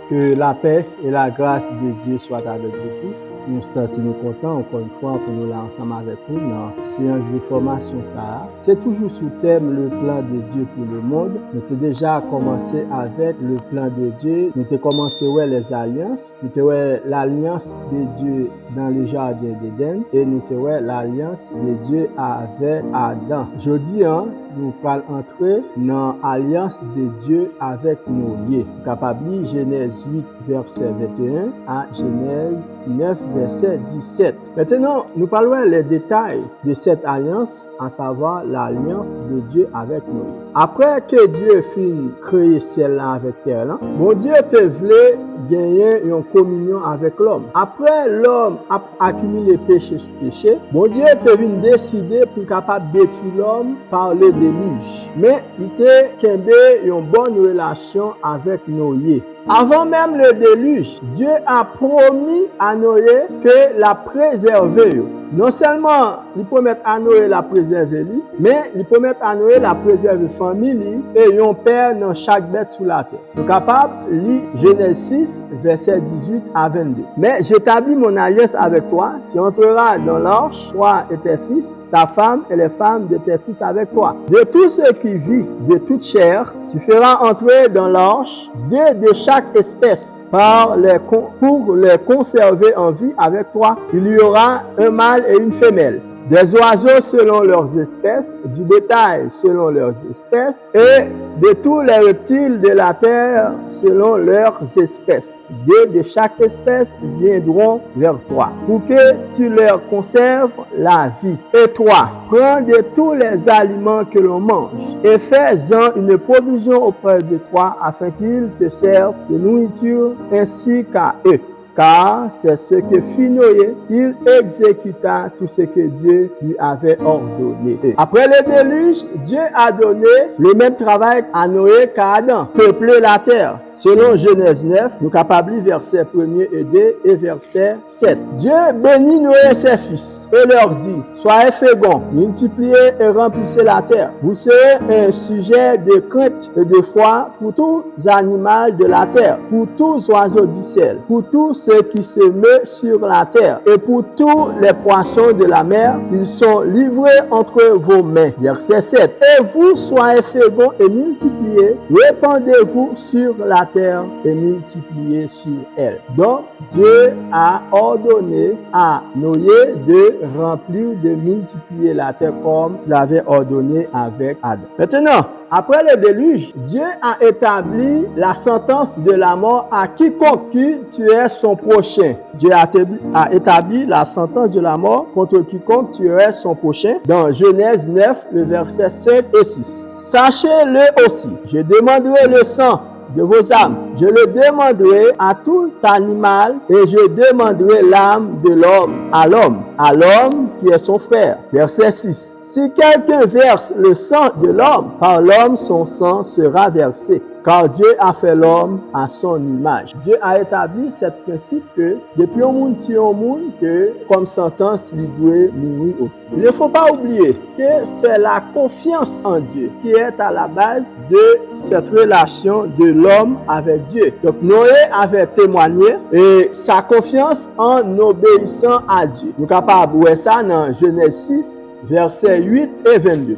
Que la paix et la grâce de Dieu soient avec vous tous. Nous sommes contents encore une fois pour nous là ensemble avec vous dans la séance de formation ça. C'est toujours sous thème le plan de Dieu pour le monde. Nous avons déjà commencé avec le plan de Dieu. Nous avons commencé ouais les alliances. Nous avons ouais l'alliance de Dieu dans le jardin d'Éden et nous avons ouais l'alliance de Dieu avec Adam. Jeudi nous allons entrer dans l'alliance de Dieu avec Noé. Capable Genèse 8 verset 21 à Genèse 9 verset 17. Maintenant, nous parlons les détails de cette alliance, à savoir l'alliance de Dieu avec Noé. Après que Dieu finit créer celle-là avec terre, bon Dieu te voulait gagner une communion avec l'homme. Après l'homme a accumulé péché sur péché, bon Dieu te vient décider pour capable détruire l'homme par le déluge. Mais il te kembe une bonne relation avec Noé. Avant même le déluge, Dieu a promis à Noé que la préserver. Non seulement il promet à Noé la préserver, mais il promet à Noé la préserver famille et un père dans chaque bête sous la terre. Nous capable lire Genèse 6 verset 18 à 22. Mais j'établis mon alliance avec toi, tu entreras dans l'arche, toi et tes fils, ta femme et les femmes de tes fils avec toi. De tous ceux qui vivent de toute chair, tu feras entrer dans l'arche 2 de chaque espèce pour les conserver en vie avec toi. Il y aura un mâle et une femelle. Des oiseaux selon leurs espèces, du bétail selon leurs espèces, et de tous les reptiles de la terre selon leurs espèces. 2 de chaque espèce viendront vers toi, pour que tu leur conserves la vie. Et toi, prends de tous les aliments que l'on mange, et fais-en une provision auprès de toi, afin qu'ils te servent de nourriture ainsi qu'à eux. Car c'est ce que fit Noé, il exécuta tout ce que Dieu lui avait ordonné. Après le déluge, Dieu a donné le même travail à Noé qu'à Adam, peupler la terre. Selon Genèse 9, nous capables verset 1er et 2 et verset 7. Dieu bénit Noé et ses fils et leur dit, soyez féconds, multipliez et remplissez la terre. Vous serez un sujet de crainte et de foi pour tous les animaux de la terre, pour tous les oiseaux du ciel, pour tous ceux qui se meuvent sur la terre et pour tous les poissons de la mer. Ils sont livrés entre vos mains. Verset 7. Et vous soyez féconds et multipliez, répandez-vous sur la terre et multipliez sur elle. Donc, Dieu a ordonné à Noé de remplir, de multiplier la terre comme il avait ordonné avec Adam. Maintenant, après le déluge, Dieu a établi la sentence de la mort à quiconque qui tuait son prochain. Dieu a établi la sentence de la mort contre quiconque tuait son prochain dans Genèse 9, le verset 5 et 6. Sachez-le aussi, je demanderai le sang de vos âmes. Je le demanderai à tout animal et je demanderai l'âme de l'homme à l'homme qui est son frère. Verset 6. Si quelqu'un verse le sang de l'homme, par l'homme son sang sera versé. Car Dieu a fait l'homme à son image. Dieu a établi ce principe que depuis un monde tue un monde, que comme sentence, il doit mourir aussi. Il ne faut pas oublier que c'est la confiance en Dieu qui est à la base de cette relation de l'homme avec Dieu. Donc Noé avait témoigné et sa confiance en obéissant à Dieu. Nous sommes capables de voir ça dans Genèse 6, versets 8 et 22.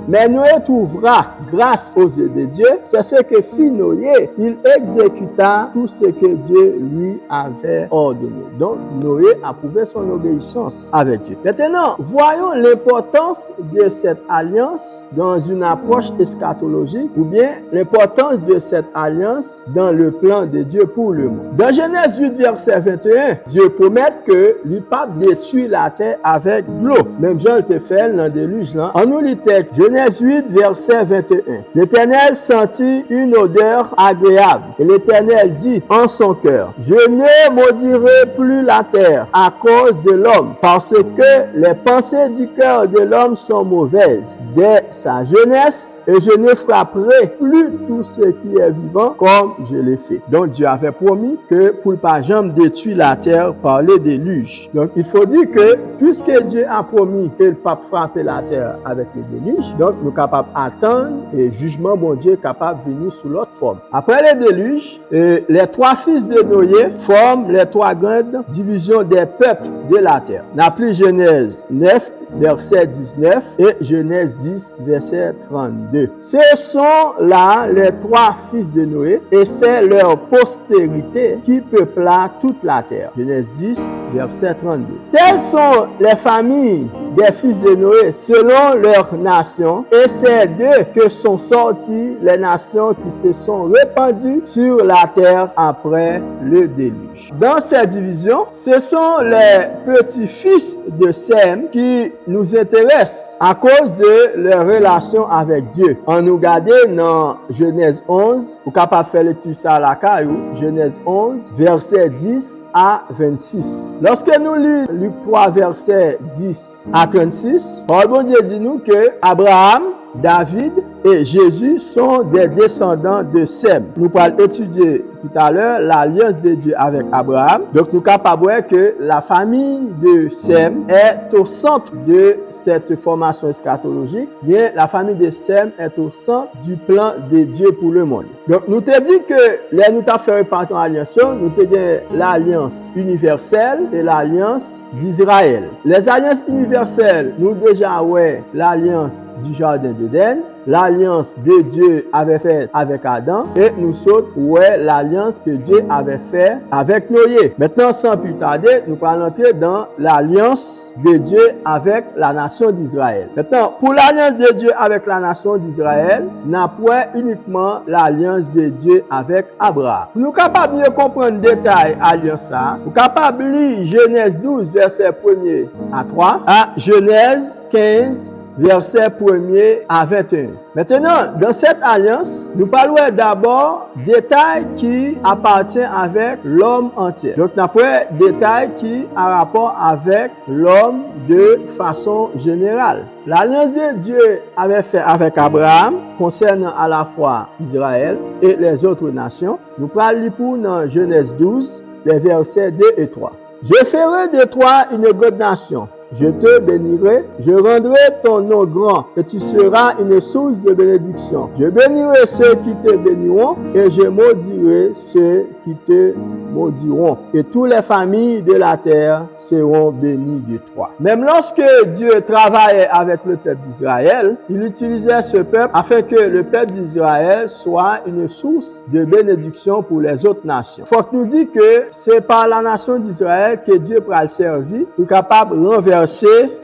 Mais Noé trouvera grâce aux yeux de Dieu. C'est ce que fit Noé. Il exécuta tout ce que Dieu lui avait ordonné. Donc Noé a prouvé son obéissance avec Dieu. Maintenant, voyons l'importance de cette alliance dans une approche eschatologique ou bien l'importance de cette alliance dans le plan de Dieu pour le monde. Dans Genèse 8, verset 21, Dieu promet que le pape détruit la terre avec l'eau. Même Jean te fait dans le déluge là. En nous lit texte, Genèse 8, verset 21. L'Éternel sentit une odeur agréable. Et l'Éternel dit en son cœur, je ne maudirai plus la terre à cause de l'homme, parce que les pensées du cœur de l'homme sont mauvaises dès sa jeunesse, et je ne frapperai plus tout ce qui est vivant comme je l'ai fait. Donc Dieu avait promis que pour ne pas jamais détruire la terre par le déluge. Donc il faut dire que puisque Dieu a promis qu'il ne va pas frapper la terre avec le déluge, donc nous sommes capables d'attendre et jugement bon Dieu est capable de venir sous l'autre forme. Après le déluge, les trois fils de Noé forment les trois grandes divisions des peuples de la terre. On appelle Genèse 9, verset 19 et Genèse 10, verset 32. Ce sont là les trois fils de Noé et c'est leur postérité qui peupla toute la terre. Genèse 10, verset 32. Telles sont les familles des fils de Noé selon leur nation et c'est d'eux que sont sorties les nations qui se sont répandues sur la terre après le déluge. Dans cette division, ce sont les petits-fils de Sem qui nous intéressent à cause de leur relation avec Dieu. On nous regarde dans Genèse 11, vous êtes capable de faire lecture ça à la caillou, Genèse 11, verset 10 à 26. Lorsque nous lisons Luc 3, verset 10 à 36, bon Dieu dit nous que Abraham, David et Jésus sont des descendants de Sem. Nous allons étudier tout à l'heure l'alliance de Dieu avec Abraham. Donc nous sommes capables de voir que la famille de Sem est au centre de cette formation eschatologique. Bien, la famille de Sem est au centre du plan de Dieu pour le monde. Donc nous te dit que là nous t'avons fait partie en alliance, nous te dit l'alliance universelle et l'alliance d'Israël. Les alliances universelles, nous déjà ouais l'alliance du jardin d'Éden, l'alliance que Dieu avait faite avec Adam et nous sautons ouais l'alliance que Dieu avait faite avec Noé. Maintenant, sans plus tarder, nous allons entrer dans l'alliance de Dieu avec la nation d'Israël. Maintenant, pour l'alliance de Dieu avec la nation d'Israël, n'a pas uniquement l'alliance de Dieu avec Abraham. Nous sommes capables de mieux comprendre le détail alliance. Nous sommes capables de lire Genèse 12, verset 1er à 3, à Genèse 15, verset 1er à 21. Maintenant, dans cette alliance, nous parlons d'abord des détails qui appartiennent avec l'homme entier. Donc, nous avons des détails qui ont rapport avec l'homme de façon générale. L'alliance de Dieu avait fait avec Abraham concernant à la fois Israël et les autres nations. Nous parlons pour dans Genèse 12, les versets 2 et 3. Je ferai de toi une grande nation. Je te bénirai, je rendrai ton nom grand et tu seras une source de bénédiction. Je bénirai ceux qui te béniront et je maudirai ceux qui te maudiront. Et toutes les familles de la terre seront bénies de toi. Même lorsque Dieu travaillait avec le peuple d'Israël, il utilisait ce peuple afin que le peuple d'Israël soit une source de bénédiction pour les autres nations. Il faut que nous disions que c'est par la nation d'Israël que Dieu pourra le servir pour capable de renverser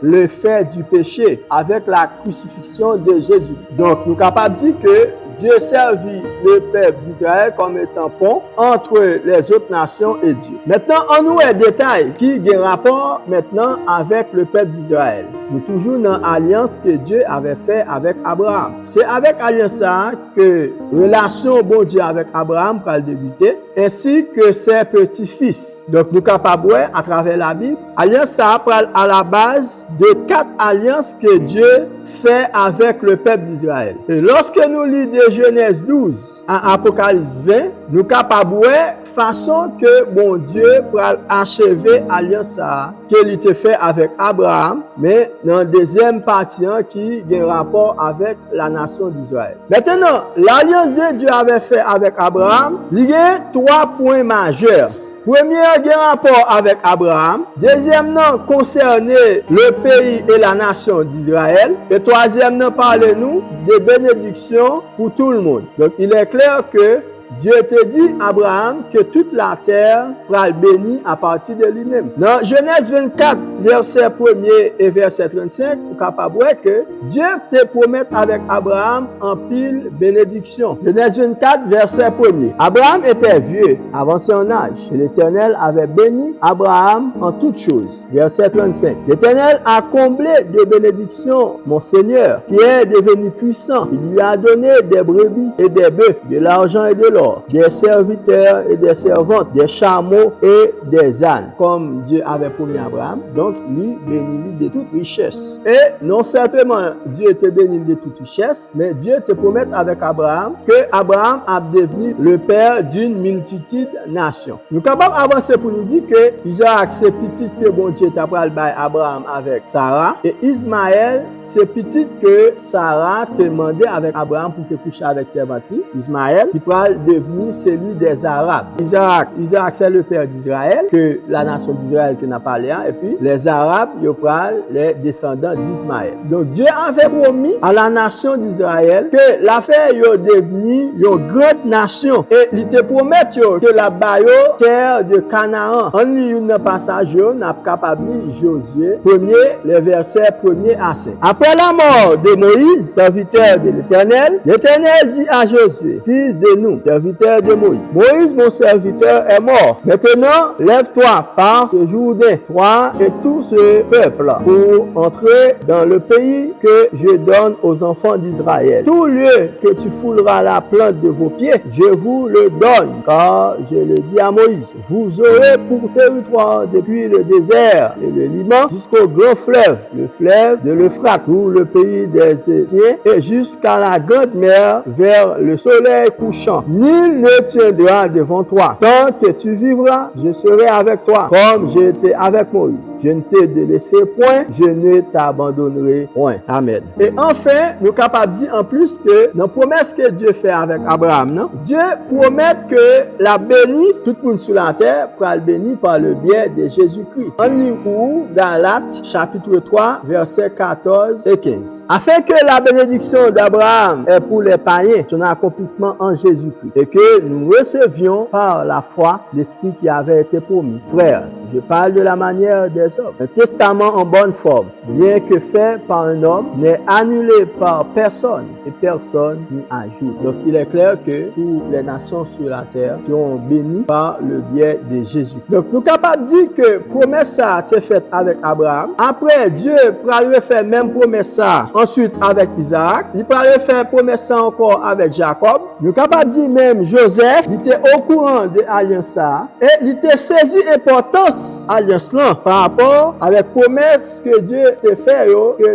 le fait du péché avec la crucifixion de Jésus. Donc, nous sommes capables de dire que Dieu servit le peuple d'Israël comme étant pont entre les autres nations et Dieu. Maintenant, on nous a des détails qui ont rapport maintenant avec le peuple d'Israël. Nous toujours dans l'alliance que Dieu avait fait avec Abraham. C'est avec l'alliance que relation bon Dieu avec Abraham va débuter, ainsi que ses petits-fils. Donc, nous sommes capables à travers la Bible, l'alliance ça à la base de 4 alliances que Dieu fait avec le peuple d'Israël. Et lorsque nous lisons de Genèse 12 à Apocalypse 20, nous sommes capables de façon que bon Dieu pour achever l'alliance qu'il a fait avec Abraham, mais dans la deuxième partie qui a un rapport avec la nation d'Israël. Maintenant, l'alliance de Dieu avait fait avec Abraham, il y a 3 points majeurs. Premier, il y a un rapport avec Abraham. Deuxièmement, concerner le pays et la nation d'Israël. Et troisièmement, parlez-nous de bénédictions pour tout le monde. Donc, il est clair que Dieu te dit, Abraham, que toute la terre sera bénie à partir de lui-même. Dans Genèse 24, verset 1er et verset 35, vous êtes capable de voir que Dieu te promet avec Abraham en pile bénédiction. Genèse 24, verset 1er. Abraham était vieux, avancé en âge, et l'Éternel avait béni Abraham en toutes choses. Verset 35. L'Éternel a comblé de bénédictions mon Seigneur, qui est devenu puissant. Il lui a donné des brebis et des bœufs, de l'argent et de l'or. alors des serviteurs et des servantes, des chameaux et des ânes, comme Dieu avait promis à Abraham. Donc, lui bénit de toute richesse. Et non seulement Dieu te bénit de toute richesse, mais Dieu te promet avec Abraham que Abraham a devenu le père d'une multitude de nations. Nous sommes capables d'avancer pour nous dire que Isaac, c'est petit que bon Dieu t'a pris Abraham avec Sarah, et Ismaël, c'est petit que Sarah te demandait avec Abraham pour te coucher avec servante. Ismaël, qui pourra devenir celui des Arabes. Isaac, c'est le père d'Israël, que la nation d'Israël qui n'a parlé, et puis les Arabes, ils prennent les descendants d'Ismaël. Donc Dieu avait promis à la nation d'Israël que l'affaire est devenue une grande nation, et il te promet que la bayo terre de Canaan. En lit un passage, on a capable Josué 1er, les versets 1er à 5. Après la mort de Moïse, serviteur de l'Éternel, l'Éternel dit à Josué, fils de nous, serviteur de Moïse, Moïse, mon serviteur, est mort. Maintenant, lève-toi, pars ce Jourdain, toi et tout ce peuple, pour entrer dans le pays que je donne aux enfants d'Israël. Tout lieu que tu fouleras la plante de vos pieds, je vous le donne, car je le dis à Moïse. Vous aurez pour territoire depuis le désert et le Liban jusqu'au grand fleuve, le fleuve de l'Euphrate, tout le pays des Hétiens, et jusqu'à la grande mer vers le soleil couchant. Nul ne tiendra devant toi. Tant que tu vivras, je serai avec toi, comme j'étais avec Moïse. Je ne te délaisserai point, je ne t'abandonnerai point. Amen. Et enfin, nous sommes capables de dire en plus que dans la promesse que Dieu fait avec Abraham, non? Dieu promet que la bénie, tout le monde sur la terre, pourra le bénir par le biais de Jésus-Christ. En livre Galates, chapitre 3, versets 14 et 15. Afin que la bénédiction d'Abraham est pour les païens, son accomplissement en Jésus-Christ, et que nous recevions par la foi l'Esprit qui avait été promis. Frère, je parle de la manière des hommes. Un testament en bonne forme, bien que fait par un homme, n'est annulé par personne et personne n'y ajoute. Donc il est clair que toutes les nations sur la terre seront bénies par le biais de Jésus. Donc nous sommes capables de dire que promesse ça a été faite avec Abraham. Après, Dieu pourra faire même promesse ça ensuite avec Isaac. Il pourra faire promesse ça encore avec Jacob. Nous sommes capables de dire même Joseph, il était au courant de l'alliance et il était saisi importance alliance là par rapport avec promesse que Dieu te fait que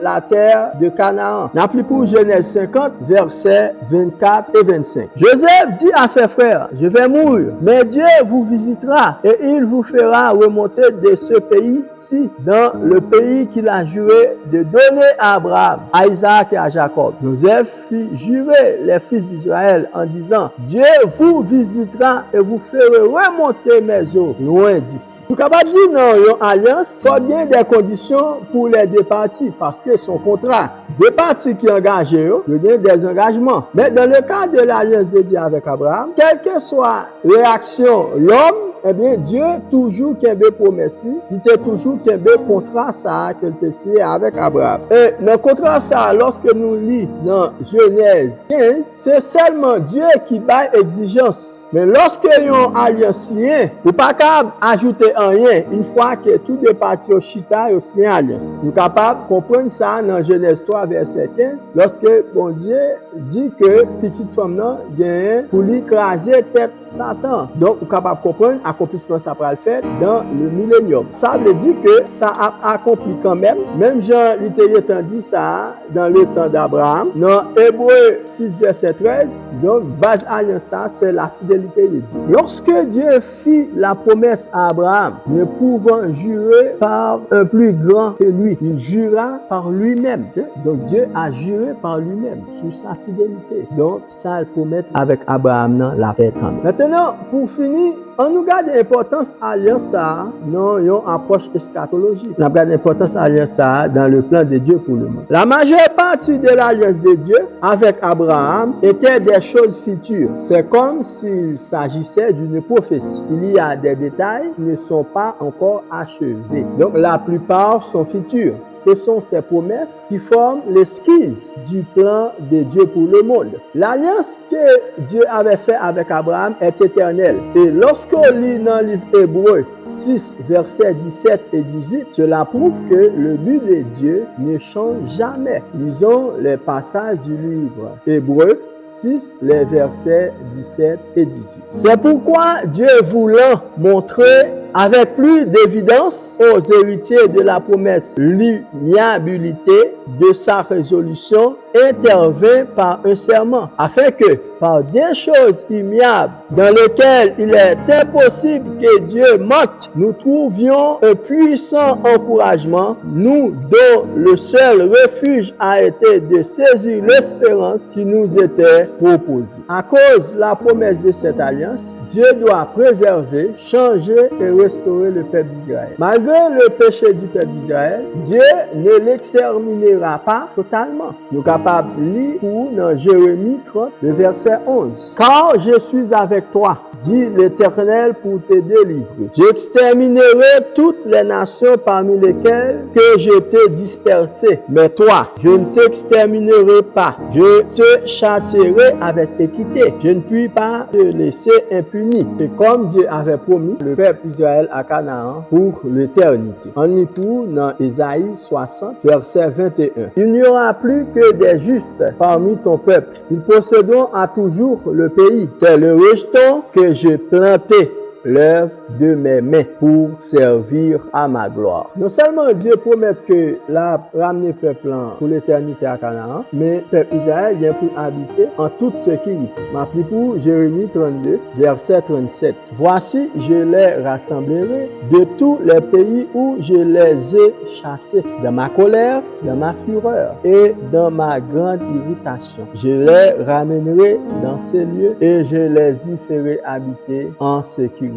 la terre de Canaan. N'a plus pour Genèse 50 versets 24 et 25. Joseph dit à ses frères, je vais mourir, mais Dieu vous visitera et il vous fera remonter de ce pays-ci dans le pays qu'il a juré de donner à Abraham, à Isaac et à Jacob. Joseph fit jurer les fils d'Israël en disant, Dieu vous visitera et vous fera remonter mes eaux loin d'ici. Nous sommes capables de dire non, une alliance, il faut bien des conditions pour les deux parties parce que son contrat, deux parties qui engagent, il y a des engagements. Mais dans le cas de l'alliance de Dieu avec Abraham, quelle que soit réaction l'homme, eh bien, Dieu toujours qu'il y a des promesses, il était toujours qu'il y a des contrats ça qu'il peut signer avec Abraham. Et dans le contrat ça, lorsque nous lisons dans Genèse 15, c'est seulement Dieu qui bat exigence. Mais lorsque yon alliance signé, vous pas capable ajouter rien une fois que tous deux parties au chita et signé alliance. Nous capables comprendre ça dans Genèse 3 verset 15, lorsque bon Dieu dit que petite femme là vient pour lui écraser tête Satan. Donc vous capable comprendre accomplissement ça va le faire dans le millénium. Ça veut dire que ça a accompli quand même Jean littéralement dit ça dans le temps d'Abraham. Dans Hébreux 6 verset 13, donc base alliance ça c'est la fidélité de Dieu. Lorsque Dieu fit la promesse à Abraham, ne pouvant jurer par un plus grand que lui, il jura par lui-même. Donc Dieu a juré par lui-même sur sa fidélité. Donc ça le promet avec Abraham dans la paix. Maintenant, pour finir, on nous garde l'importance de l'alliance dans une approche eschatologique. On garde l'importance de l'alliance dans le plan de Dieu pour le monde. La majeure partie de l'alliance de Dieu avec Abraham était des choses futures. C'est comme s'il s'agissait d'une prophétie. Il y a des détails qui ne sont pas encore achevés. Donc la plupart sont futurs. Ce sont ces promesses qui forment l'esquisse du plan de Dieu pour le monde. L'alliance que Dieu avait faite avec Abraham est éternelle. Et lorsqu'on lit dans le livre Hébreux 6, versets 17 et 18, cela prouve que le but de Dieu ne change jamais. Lisons les passages du livre Hébreux 6, les versets 17 et 18. C'est pourquoi Dieu voulant montrer avec plus d'évidence aux héritiers de la promesse l'immuabilité de sa résolution, intervint par un serment, afin que, par des choses immuables, dans lesquelles il est impossible que Dieu mente, nous trouvions un puissant encouragement, nous dont le seul refuge a été de saisir l'espérance qui nous était proposée. À cause de la promesse de cette alliance, Dieu doit préserver, changer et restaurer le peuple d'Israël. Malgré le péché du peuple d'Israël, Dieu ne l'exterminera pas totalement. Nous sommes capables de lire pour dans Jérémie 30, le verset 11. Car je suis avec toi, dit l'Éternel, pour te délivrer. J'exterminerai toutes les nations parmi lesquelles que je t'ai dispersé. Mais toi, je ne t'exterminerai pas. Je te châtierai avec équité. Je ne puis pas te laisser impuni. Et comme Dieu avait promis le peuple d'Israël à Canaan pour l'éternité. On y trouve dans Ésaïe 60, verset 21. Il n'y aura plus que des justes parmi ton peuple. Ils posséderont à toujours le pays. C'est le rejeton que j'ai planté, l'œuvre de mes mains pour servir à ma gloire. Non seulement Dieu promet que la ramener peuple pour l'éternité à Canaan, mais peuple Israël vient pour habiter en toute sécurité. M'appli pour Jérémie 32, verset 37. Voici, je les rassemblerai de tous les pays où je les ai chassés, dans ma colère, dans ma fureur et dans ma grande irritation. Je les ramènerai dans ces lieux et je les y ferai habiter en sécurité.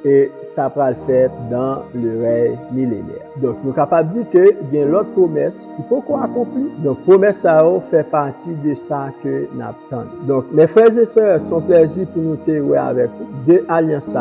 Et ça va le faire dans le règne millénaire. Donc, nous sommes capables de dire que il y a l'autre promesse qu'il faut qu'on accomplit. Donc, promesse ça fait partie de ça que nous attendons. Donc, mes frères et sœurs, c'est un plaisir pour nous te avec vous de alliance.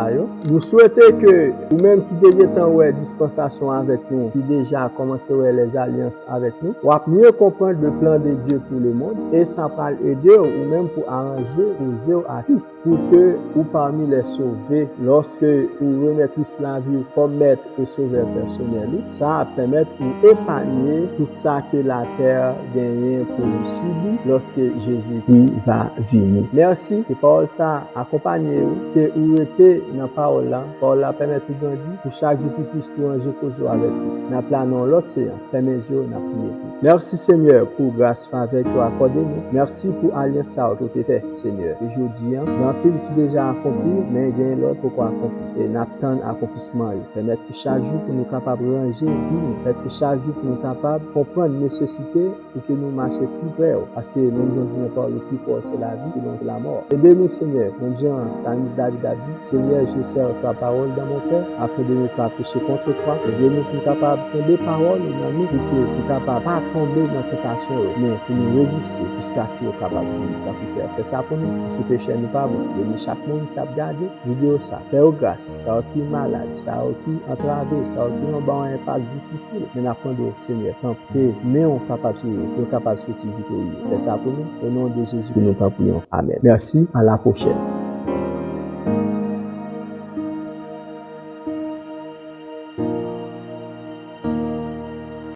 Nous souhaitons que, ou même qui déjà temps ouais dispensation avec nous, qui déjà commencé les alliances avec nous, ou à mieux comprendre le plan de Dieu pour le monde, et ça va aider ou même pour arranger pour Dieu à Christ, pour que, ou parmi les sauvés, lorsque vous remettez la vie comme maître et sauveur personnel, ça va permettre d'épargner tout ça que la terre gagne pour le subir lorsque Jésus-Christ va venir. Merci, et parole ça accompagner que vous êtes dans la parole là permet de grandir pour chaque jour plus pour un jour avec Christ. Nous planons l'autre séance, c'est mes yeux, nous prions. Merci Seigneur pour grâce faveur que vous accordez nous. Merci pour alliance que vous avez fait, Seigneur. Aujourd'hui, dans le qui déjà accompli, mais il y a l'autre pour accomplir. Et nous attendons l'accomplissement. Permettre que chaque jour pour nous capables de ranger, permettre que chaque jour pour nous capables de comprendre la nécessité pour que nous marchions plus près. Parce que même si on dit pas le plus fort, c'est la vie et donc la mort. Aidez-nous, Seigneur. Mon Dieu, Saint David a dit, Seigneur, je sers ta parole dans mon cœur afin de ne pas pécher contre toi. Aidez-nous pour capables de tomber parole dans nous pour que nous capables pas tomber dans la tentation, mais pour nous résister jusqu'à ce que nous capables de faire ça pour nous. Si péché nous pas bon, bénis chaque monde qui a regardé vidéo ça. Fais-nous grâce, ça qui est malade, ça qui est entravé, ça qui est en bas un pas difficile. Mais nous apprenons, Seigneur, tant que nous sommes capables de sortir victorieux. Fais ça pour nous. Au nom de Jésus que nous prions. Amen. Merci, à la prochaine.